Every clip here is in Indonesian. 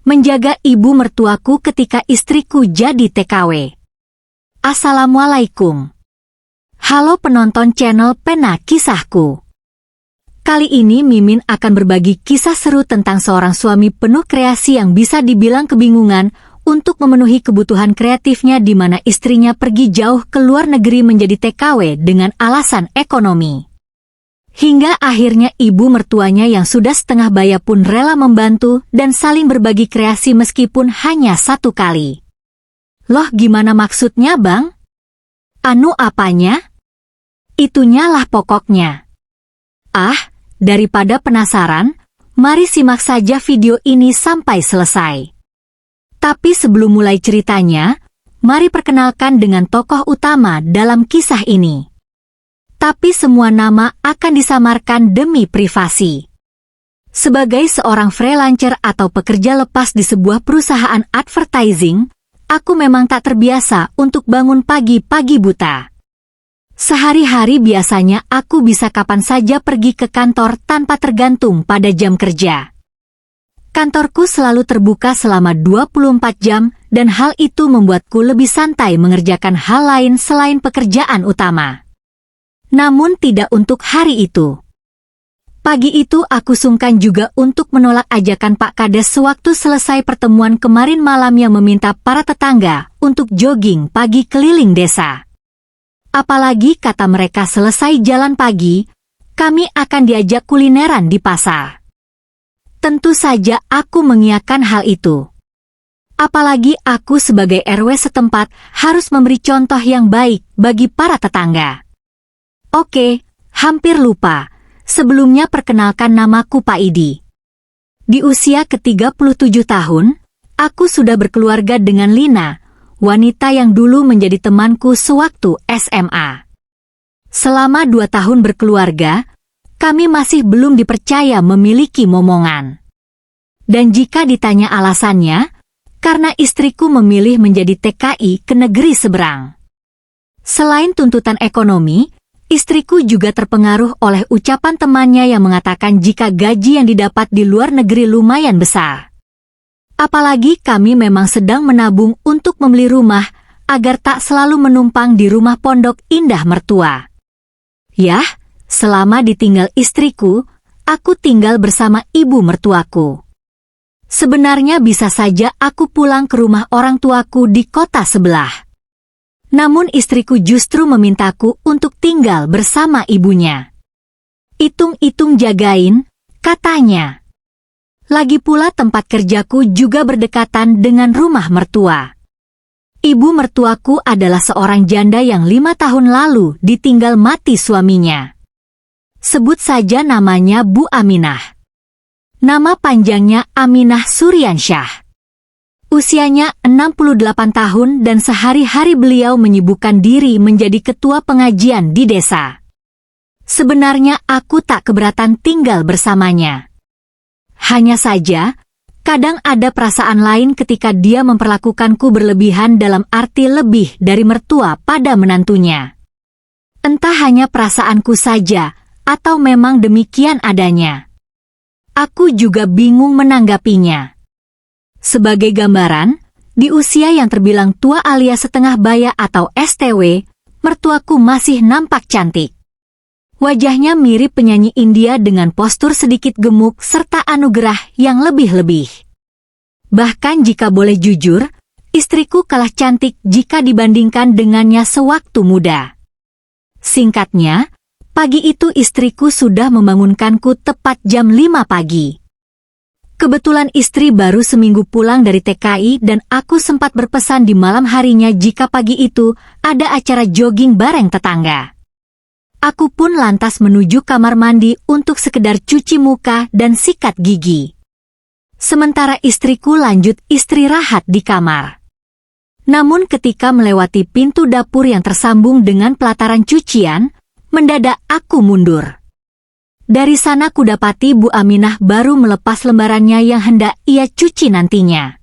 menjaga ibu mertuaku ketika istriku jadi TKW. Assalamualaikum. Halo penonton channel Pena Kisahku. Kali ini Mimin akan berbagi kisah seru tentang seorang suami penuh kreasi yang bisa dibilang kebingungan untuk memenuhi kebutuhan kreatifnya di mana istrinya pergi jauh ke luar negeri menjadi TKW dengan alasan ekonomi. Hingga akhirnya ibu mertuanya yang sudah setengah baya pun rela membantu dan saling berbagi kreasi meskipun hanya satu kali. Loh, gimana maksudnya, Bang? Anu apanya? Itunya lah pokoknya. Daripada penasaran, mari simak saja video ini sampai selesai. Tapi sebelum mulai ceritanya, mari perkenalkan dengan tokoh utama dalam kisah ini. Tapi semua nama akan disamarkan demi privasi. Sebagai seorang freelancer atau pekerja lepas di sebuah perusahaan advertising, aku memang tak terbiasa untuk bangun pagi-pagi buta. Sehari-hari biasanya aku bisa kapan saja pergi ke kantor tanpa tergantung pada jam kerja. Kantorku selalu terbuka selama 24 jam dan hal itu membuatku lebih santai mengerjakan hal lain selain pekerjaan utama. Namun tidak untuk hari itu. Pagi itu aku sungkan juga untuk menolak ajakan Pak Kades sewaktu selesai pertemuan kemarin malam yang meminta para tetangga untuk jogging pagi keliling desa. Apalagi kata mereka selesai jalan pagi, kami akan diajak kulineran di pasar. Tentu saja aku mengiyakan hal itu. Apalagi aku sebagai RW setempat harus memberi contoh yang baik bagi para tetangga. Oke, hampir lupa. Sebelumnya perkenalkan namaku Pak Idi. Di usia ke-37 tahun, aku sudah berkeluarga dengan Lina, wanita yang dulu menjadi temanku sewaktu SMA. Selama 2 tahun berkeluarga, kami masih belum dipercaya memiliki momongan. Dan jika ditanya alasannya, karena istriku memilih menjadi TKI ke negeri seberang. Selain tuntutan ekonomi, istriku juga terpengaruh oleh ucapan temannya yang mengatakan jika gaji yang didapat di luar negeri lumayan besar. Apalagi kami memang sedang menabung untuk membeli rumah, agar tak selalu menumpang di rumah pondok indah mertua. Yah, selama ditinggal istriku, aku tinggal bersama ibu mertuaku. Sebenarnya bisa saja aku pulang ke rumah orang tuaku di kota sebelah. Namun istriku justru memintaku untuk tinggal bersama ibunya. Hitung-hitung jagain, katanya. Lagi pula tempat kerjaku juga berdekatan dengan rumah mertua. Ibu mertuaku adalah seorang janda yang 5 tahun lalu ditinggal mati suaminya. Sebut saja namanya Bu Aminah. Nama panjangnya Aminah Suryansyah. Usianya 68 tahun dan sehari-hari beliau menyibukkan diri menjadi ketua pengajian di desa. Sebenarnya aku tak keberatan tinggal bersamanya. Hanya saja, kadang ada perasaan lain ketika dia memperlakukanku berlebihan dalam arti lebih dari mertua pada menantunya. Entah hanya perasaanku saja, atau memang demikian adanya. Aku juga bingung menanggapinya. Sebagai gambaran, di usia yang terbilang tua alias setengah baya atau STW, mertuaku masih nampak cantik. Wajahnya mirip penyanyi India dengan postur sedikit gemuk serta anugerah yang lebih-lebih. Bahkan jika boleh jujur, istriku kalah cantik jika dibandingkan dengannya sewaktu muda. Singkatnya, pagi itu istriku sudah membangunkanku tepat jam 5 pagi. Kebetulan istri baru seminggu pulang dari TKI dan aku sempat berpesan di malam harinya jika pagi itu ada acara jogging bareng tetangga. Aku pun lantas menuju kamar mandi untuk sekedar cuci muka dan sikat gigi. Sementara istriku lanjut istirahat di kamar. Namun ketika melewati pintu dapur yang tersambung dengan pelataran cucian, mendadak aku mundur. Dari sana kudapati Bu Aminah baru melepas lembarannya yang hendak ia cuci nantinya.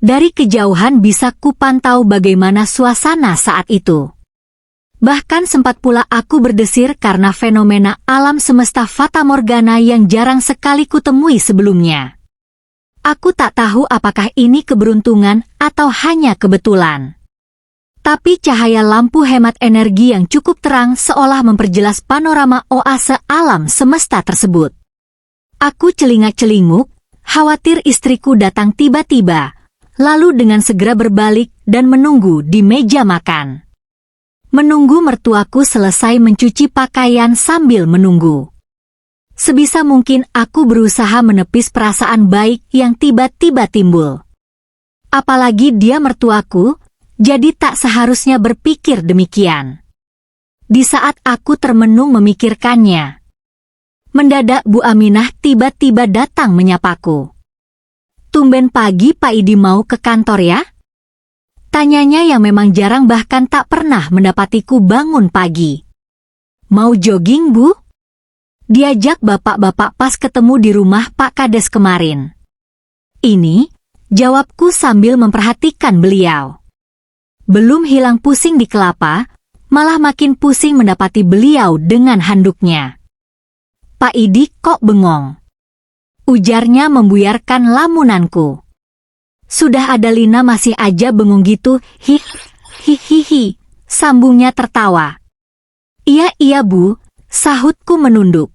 Dari kejauhan bisa kupantau bagaimana suasana saat itu. Bahkan sempat pula aku berdesir karena fenomena alam semesta fata morgana yang jarang sekali kutemui sebelumnya. Aku tak tahu apakah ini keberuntungan atau hanya kebetulan. Tapi cahaya lampu hemat energi yang cukup terang seolah memperjelas panorama oase alam semesta tersebut. Aku celingak-celinguk, khawatir istriku datang tiba-tiba, lalu dengan segera berbalik dan menunggu di meja makan. Menunggu mertuaku selesai mencuci pakaian sambil menunggu. Sebisa mungkin aku berusaha menepis perasaan baik yang tiba-tiba timbul. Apalagi dia mertuaku, jadi tak seharusnya berpikir demikian. Di saat aku termenung memikirkannya, mendadak Bu Aminah tiba-tiba datang menyapaku. "Tumben pagi Pak Idi mau ke kantor ya?" Tanyanya yang memang jarang bahkan tak pernah mendapatiku bangun pagi. "Mau jogging Bu?" Diajak bapak-bapak pas ketemu di rumah Pak Kades kemarin. Ini, jawabku sambil memperhatikan beliau. Belum hilang pusing di kelapa, malah makin pusing mendapati beliau dengan handuknya. "Pak Idi kok bengong?" ujarnya membuyarkan lamunanku. "Sudah ada Lina masih aja bengong gitu, hihihi," sambungnya tertawa. Iya Bu," sahutku menunduk.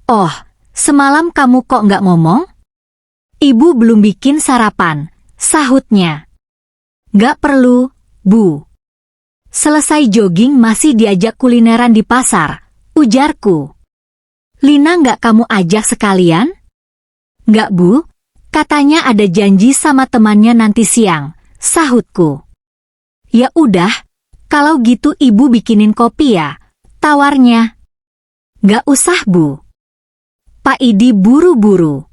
"Oh, semalam kamu kok nggak ngomong?" "Ibu belum bikin sarapan," sahutnya. "Nggak perlu, Bu. Selesai jogging masih diajak kulineran di pasar," ujarku. "Lina nggak kamu ajak sekalian?" "Nggak Bu, katanya ada janji sama temannya nanti siang," sahutku. "Ya udah, kalau gitu ibu bikinin kopi ya," tawarnya. "Nggak usah Bu. Pak Idi buru-buru,"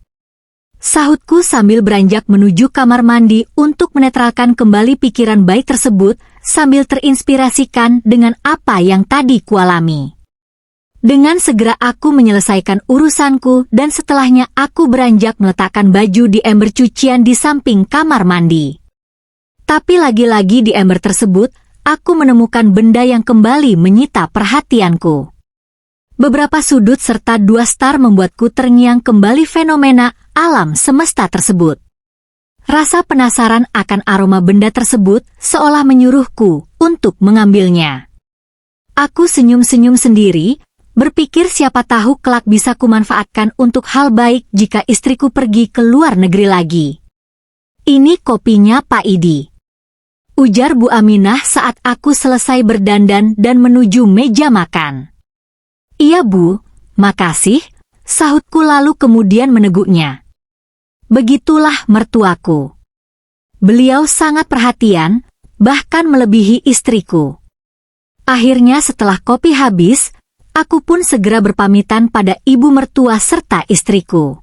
sahutku sambil beranjak menuju kamar mandi untuk menetralkan kembali pikiran baik tersebut sambil terinspirasikan dengan apa yang tadi kualami. Dengan segera aku menyelesaikan urusanku dan setelahnya aku beranjak meletakkan baju di ember cucian di samping kamar mandi. Tapi lagi-lagi di ember tersebut, aku menemukan benda yang kembali menyita perhatianku. Beberapa sudut serta 2 star membuatku terngiang kembali fenomena alam semesta tersebut. Rasa penasaran akan aroma benda tersebut seolah menyuruhku untuk mengambilnya. Aku senyum-senyum sendiri, berpikir siapa tahu kelak bisa kumanfaatkan untuk hal baik jika istriku pergi ke luar negeri lagi. "Ini kopinya Pak Idi," ujar Bu Aminah saat aku selesai berdandan dan menuju meja makan. "Iya Bu, makasih," sahutku lalu kemudian meneguknya. Begitulah mertuaku. Beliau sangat perhatian, bahkan melebihi istriku. Akhirnya setelah kopi habis, aku pun segera berpamitan pada ibu mertua serta istriku.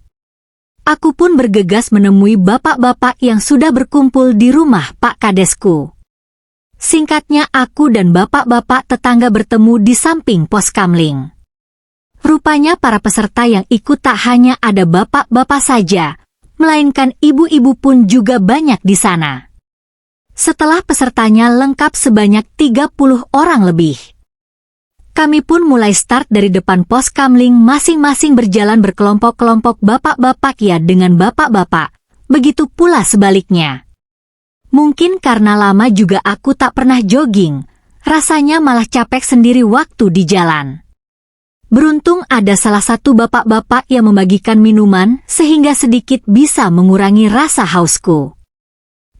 Aku pun bergegas menemui bapak-bapak yang sudah berkumpul di rumah Pak Kadesku. Singkatnya aku dan bapak-bapak tetangga bertemu di samping pos kamling. Rupanya para peserta yang ikut tak hanya ada bapak-bapak saja, melainkan ibu-ibu pun juga banyak di sana. Setelah pesertanya lengkap sebanyak 30 orang lebih. Kami pun mulai start dari depan pos kamling masing-masing berjalan berkelompok-kelompok bapak-bapak ya dengan bapak-bapak, begitu pula sebaliknya. Mungkin karena lama juga aku tak pernah jogging, rasanya malah capek sendiri waktu di jalan. Beruntung ada salah satu bapak-bapak yang membagikan minuman sehingga sedikit bisa mengurangi rasa hausku.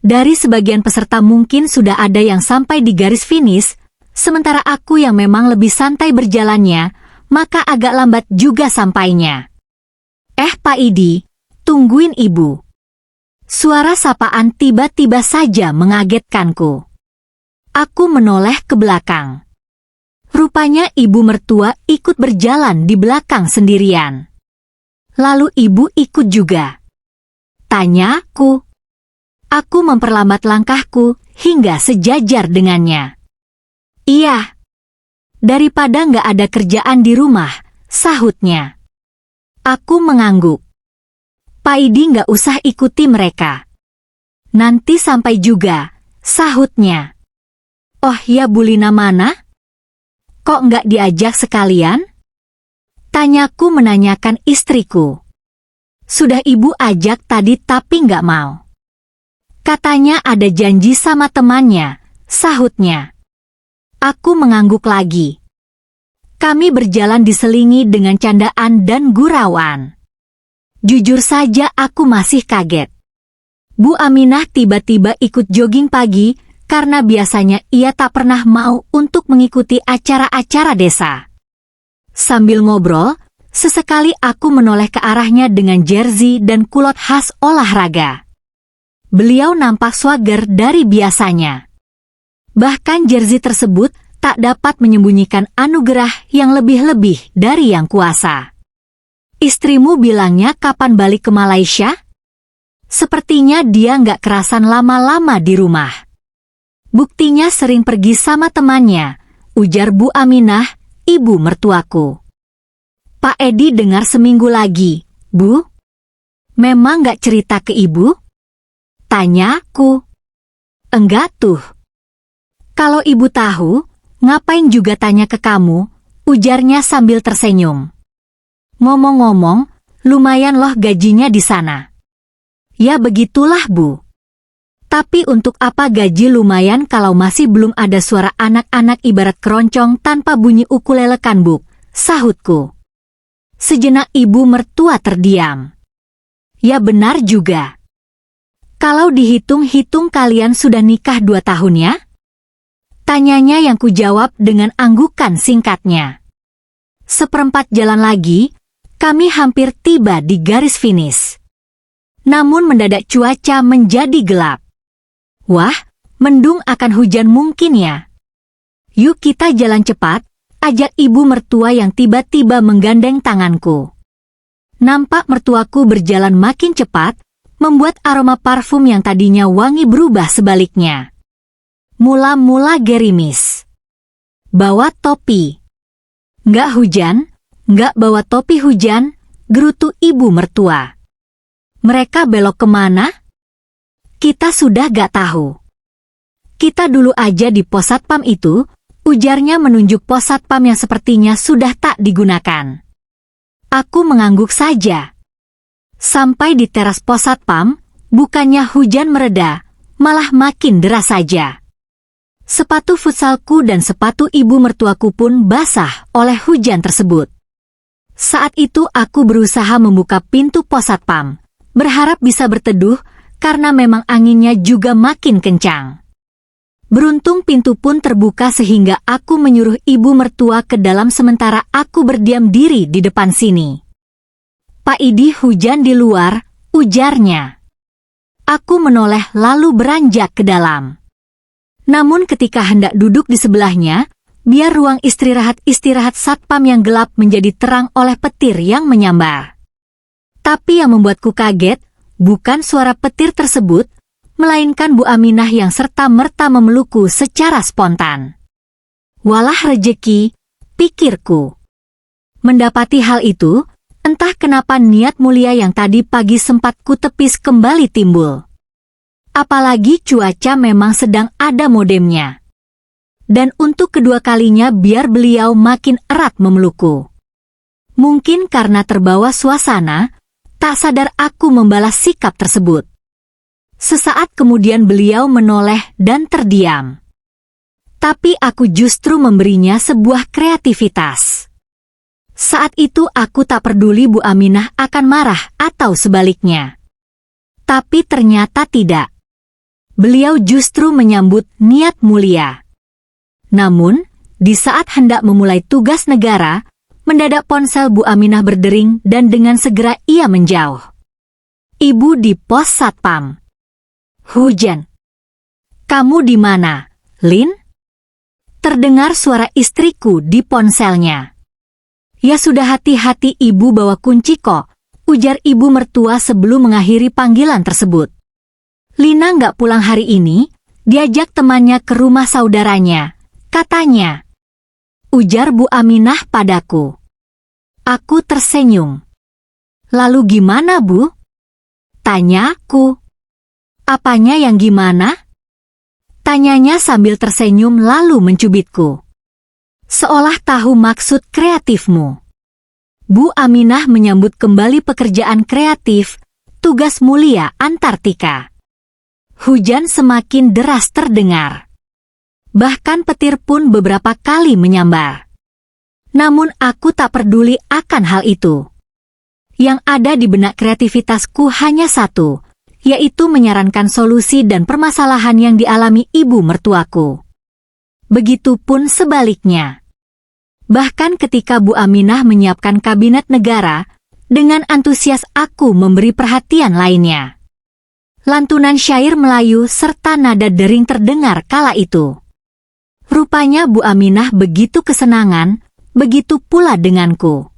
Dari sebagian peserta mungkin sudah ada yang sampai di garis finish, sementara aku yang memang lebih santai berjalannya, maka agak lambat juga sampainya. Pak Idi, tungguin Ibu." Suara sapaan tiba-tiba saja mengagetkanku. Aku menoleh ke belakang. Rupanya ibu mertua ikut berjalan di belakang sendirian. Lalu ibu ikut juga. Tanyaku. Aku memperlambat langkahku hingga sejajar dengannya. "Iya. Daripada nggak ada kerjaan di rumah," sahutnya. Aku mengangguk. "Pak Idi nggak usah ikuti mereka. Nanti sampai juga," sahutnya. "Oh ya Bu Lina mana? Kok nggak diajak sekalian?" Tanyaku menanyakan istriku. Sudah ibu ajak tadi tapi nggak mau. Katanya ada janji sama temannya, sahutnya. Aku mengangguk lagi. Kami berjalan diselingi dengan candaan dan gurauan. Jujur saja aku masih kaget. Bu Aminah tiba-tiba ikut jogging pagi karena biasanya ia tak pernah mau untuk mengikuti acara-acara desa. Sambil ngobrol, sesekali aku menoleh ke arahnya dengan jersey dan kulot khas olahraga. Beliau nampak swagger dari biasanya. Bahkan jersey tersebut tak dapat menyembunyikan anugerah yang lebih-lebih dari yang kuasa. Istrimu bilangnya kapan balik ke Malaysia? Sepertinya dia nggak kerasan lama-lama di rumah. Buktinya sering pergi sama temannya, ujar Bu Aminah, ibu mertuaku. Pak Edi dengar seminggu lagi, Bu. Memang nggak cerita ke ibu? Tanya aku. Enggak tuh. Kalau ibu tahu, ngapain juga tanya ke kamu, ujarnya sambil tersenyum. Ngomong-ngomong, lumayan loh gajinya di sana. Ya begitulah Bu. Tapi untuk apa gaji lumayan kalau masih belum ada suara anak-anak ibarat keroncong tanpa bunyi ukulele kan Bu, sahutku. Sejenak ibu mertua terdiam. Ya benar juga. Kalau dihitung-hitung kalian sudah nikah 2 tahun ya? Tanyanya yang kujawab dengan anggukan singkatnya. Seperempat jalan lagi, kami hampir tiba di garis finish. Namun mendadak cuaca menjadi gelap. Wah, mendung akan hujan mungkin ya. Yuk kita jalan cepat, ajak ibu mertua yang tiba-tiba menggandeng tanganku. Nampak mertuaku berjalan makin cepat, membuat aroma parfum yang tadinya wangi berubah sebaliknya. Mula-mula gerimis. Bawa topi. Nggak hujan, nggak bawa topi hujan, gerutu ibu mertua. Mereka belok kemana? Kita sudah gak tahu. Kita dulu aja di pos satpam itu, ujarnya menunjuk pos satpam yang sepertinya sudah tak digunakan. Aku mengangguk saja. Sampai di teras pos satpam, bukannya hujan mereda, malah makin deras saja. Sepatu futsalku dan sepatu ibu mertuaku pun basah oleh hujan tersebut. Saat itu aku berusaha membuka pintu pos satpam, berharap bisa berteduh karena memang anginnya juga makin kencang. Beruntung pintu pun terbuka sehingga aku menyuruh ibu mertua ke dalam sementara aku berdiam diri di depan sini. Pak Idi hujan di luar, ujarnya. Aku menoleh lalu beranjak ke dalam. Namun ketika hendak duduk di sebelahnya, biar ruang istirahat satpam yang gelap menjadi terang oleh petir yang menyambar. Tapi yang membuatku kaget, bukan suara petir tersebut, melainkan Bu Aminah yang serta-merta memelukku secara spontan. Walah rejeki, pikirku. Mendapati hal itu, entah kenapa niat mulia yang tadi pagi sempat kutepis kembali timbul. Apalagi cuaca memang sedang ada modemnya. Dan untuk kedua kalinya biar beliau makin erat memelukku. Mungkin karena terbawa suasana, tak sadar aku membalas sikap tersebut. Sesaat kemudian beliau menoleh dan terdiam. Tapi aku justru memberinya sebuah kreativitas. Saat itu aku tak peduli Bu Aminah akan marah atau sebaliknya. Tapi ternyata tidak. Beliau justru menyambut niat mulia. Namun, di saat hendak memulai tugas negara, mendadak ponsel Bu Aminah berdering dan dengan segera ia menjauh. Ibu di pos satpam. Hujan. Kamu di mana, Lin? Terdengar suara istriku di ponselnya. Ya sudah hati-hati ibu bawa kunci kok, ujar ibu mertua sebelum mengakhiri panggilan tersebut. Lina nggak pulang hari ini, diajak temannya ke rumah saudaranya, katanya. Ujar Bu Aminah padaku. Aku tersenyum. Lalu gimana Bu? Tanyaku. Apanya yang gimana? Tanyanya sambil tersenyum lalu mencubitku. Seolah tahu maksud kreatifmu. Bu Aminah menyambut kembali pekerjaan kreatif, tugas mulia Antartika. Hujan semakin deras terdengar. Bahkan petir pun beberapa kali menyambar. Namun aku tak peduli akan hal itu. Yang ada di benak kreativitasku hanya satu, yaitu menyarankan solusi dan permasalahan yang dialami ibu mertuaku. Begitupun sebaliknya. Bahkan ketika Bu Aminah menyiapkan kabinet negara, dengan antusias aku memberi perhatian lainnya. Lantunan syair Melayu serta nada dering terdengar kala itu. Rupanya Bu Aminah begitu kesenangan, begitu pula denganku.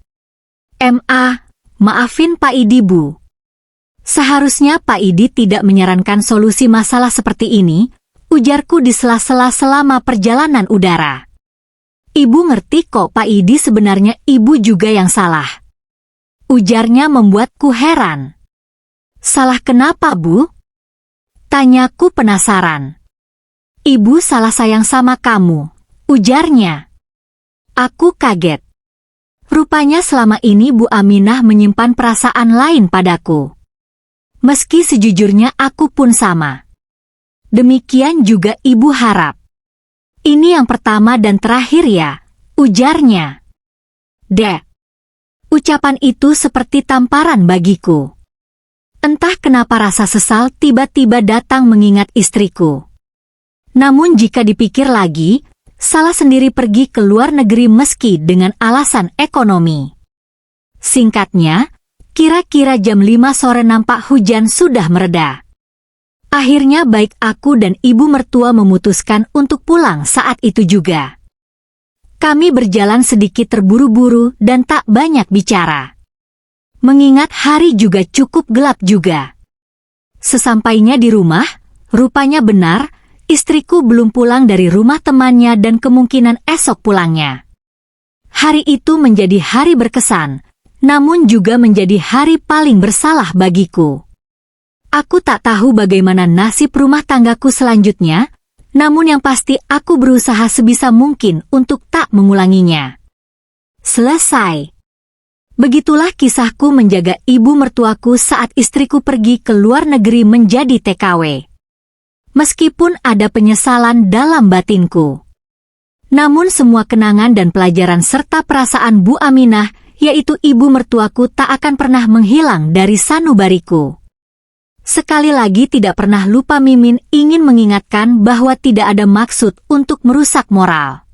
Maafin Pak Idi Bu. Seharusnya Pak Idi tidak menyarankan solusi masalah seperti ini, ujarku di sela-sela selama perjalanan udara. Ibu ngerti kok Pak Idi, sebenarnya ibu juga yang salah. Ujarnya membuatku heran. Salah kenapa Bu? Tanyaku penasaran. Ibu salah sayang sama kamu, ujarnya. Aku kaget. Rupanya selama ini Bu Aminah menyimpan perasaan lain padaku. Meski sejujurnya aku pun sama. Demikian juga ibu harap. Ini yang pertama dan terakhir ya, ujarnya. Dek. Ucapan itu seperti tamparan bagiku. Entah kenapa rasa sesal tiba-tiba datang mengingat istriku. Namun jika dipikir lagi, salah sendiri pergi ke luar negeri meski dengan alasan ekonomi. Singkatnya, kira-kira jam 5 sore nampak hujan sudah mereda. Akhirnya baik aku dan ibu mertua memutuskan untuk pulang saat itu juga. Kami berjalan sedikit terburu-buru dan tak banyak bicara. Mengingat hari juga cukup gelap juga. Sesampainya di rumah, rupanya benar, istriku belum pulang dari rumah temannya dan kemungkinan esok pulangnya. Hari itu menjadi hari berkesan, namun juga menjadi hari paling bersalah bagiku. Aku tak tahu bagaimana nasib rumah tanggaku selanjutnya, namun yang pasti aku berusaha sebisa mungkin untuk tak mengulanginya. Selesai. Begitulah kisahku menjaga ibu mertuaku saat istriku pergi ke luar negeri menjadi TKW. Meskipun ada penyesalan dalam batinku. Namun semua kenangan dan pelajaran serta perasaan Bu Aminah, yaitu ibu mertuaku, tak akan pernah menghilang dari sanubariku. Sekali lagi tidak pernah lupa Mimin ingin mengingatkan bahwa tidak ada maksud untuk merusak moral.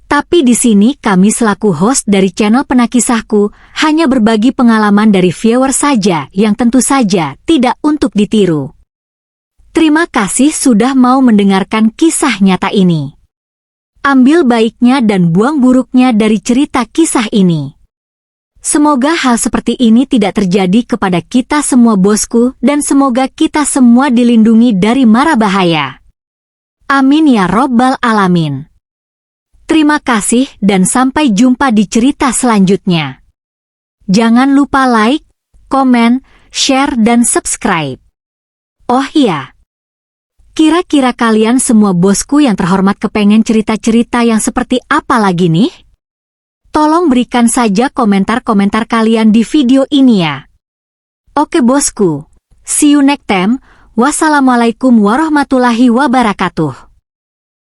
Tapi di sini kami selaku host dari channel Penakisahku hanya berbagi pengalaman dari viewer saja yang tentu saja tidak untuk ditiru. Terima kasih sudah mau mendengarkan kisah nyata ini. Ambil baiknya dan buang buruknya dari cerita kisah ini. Semoga hal seperti ini tidak terjadi kepada kita semua bosku, dan semoga kita semua dilindungi dari mara bahaya. Amin ya robbal alamin. Terima kasih dan sampai jumpa di cerita selanjutnya. Jangan lupa like, komen, share dan subscribe. Oh iya. Kira-kira kalian semua bosku yang terhormat kepengen cerita-cerita yang seperti apa lagi nih? Tolong berikan saja komentar-komentar kalian di video ini ya. Oke bosku, see you next time. Wassalamualaikum warahmatullahi wabarakatuh.